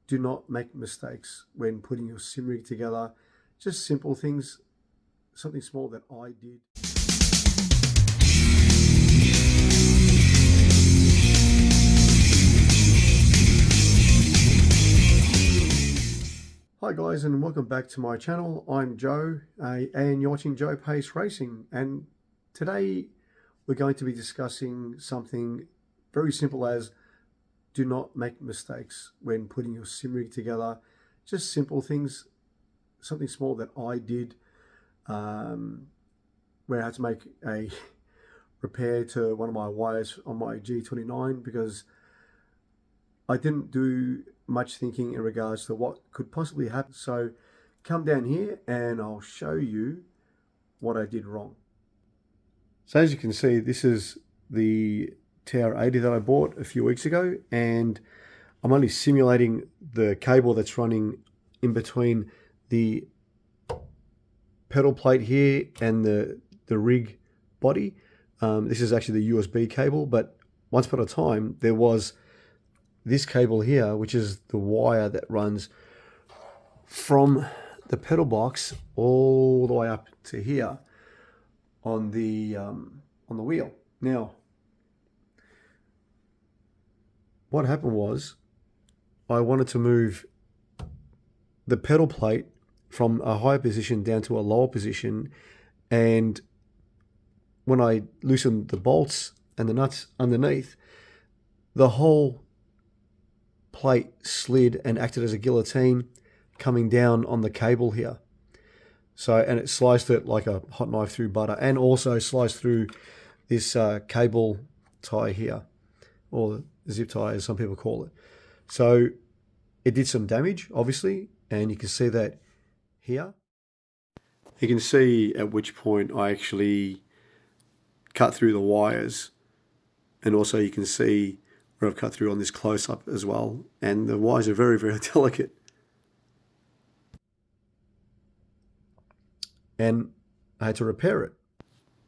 do not make mistakes when putting your sim rig together. Just simple things, something small that I did. Hi guys, and welcome back to my channel. I'm Joe, and you're watching Joe Pace Racing, and today we're going to be discussing something very simple as do not make mistakes when putting your sim rig together. Just simple things, something small that I did where I had to make a repair to one of my wires on my G29 because I didn't do much thinking in regards to what could possibly happen. So come down here and I'll show you what I did wrong. So as you can see, this is the TR80 that I bought a few weeks ago, and I'm only simulating the cable that's running in between the pedal plate here and the rig body. This is actually the USB cable, but once upon a time there was this cable here, which is the wire that runs from the pedal box all the way up to here on the wheel. Now, what happened was I wanted to move the pedal plate from a higher position down to a lower position, and when I loosened the bolts and the nuts underneath, the whole plate slid and acted as a guillotine coming down on the cable here. So, and it sliced it like a hot knife through butter, and also sliced through this cable tie here, or the zip tie as some people call it. So it did some damage, obviously, and you can see that here. You can see at which point I actually cut through the wires, and also you can see where I've cut through on this close-up as well, and the wires are very, very delicate. And I had to repair it.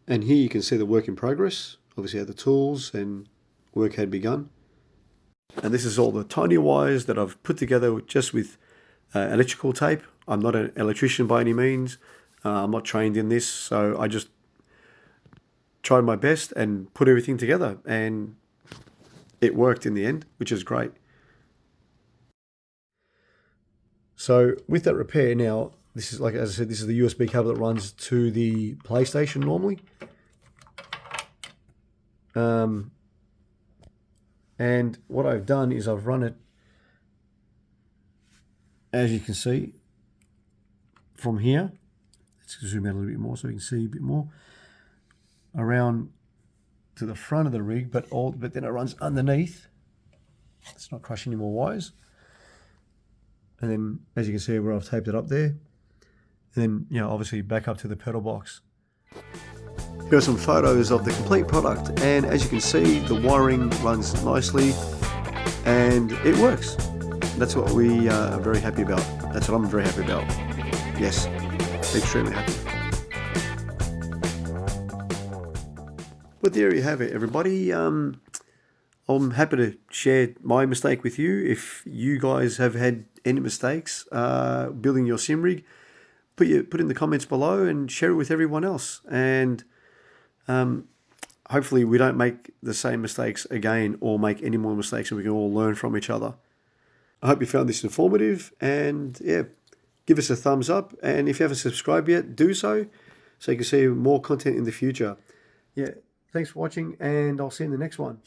And here you can see the work in progress. Obviously I had the tools and work had begun. And this is all the tiny wires that I've put together just with electrical tape. I'm not an electrician by any means. I'm not trained in this, so I just tried my best and put everything together, and it worked in the end, which is great. So with that repair now, this is, like as I said, this is the USB cable that runs to the PlayStation normally. And what I've done is I've run it, as you can see, from here. Let's zoom out a little bit more so we can see a bit more. Around to the front of the rig, but then it runs underneath. It's not crushing any more wires. And then, as you can see, where I've taped it up there. And then, you know, obviously back up to the pedal box. Here are some photos of the complete product, and as you can see, the wiring runs nicely and it works. That's what we are very happy about. That's what I'm very happy about. Yes, extremely happy. But there you have it, everybody. I'm happy to share my mistake with you. If you guys have had any mistakes building your sim rig, put in the comments below and share it with everyone else. And hopefully we don't make the same mistakes again or make any more mistakes, and we can all learn from each other. I hope you found this informative, and yeah, give us a thumbs up. And if you haven't subscribed yet, do so you can see more content in the future. Yeah, thanks for watching, and I'll see you in the next one.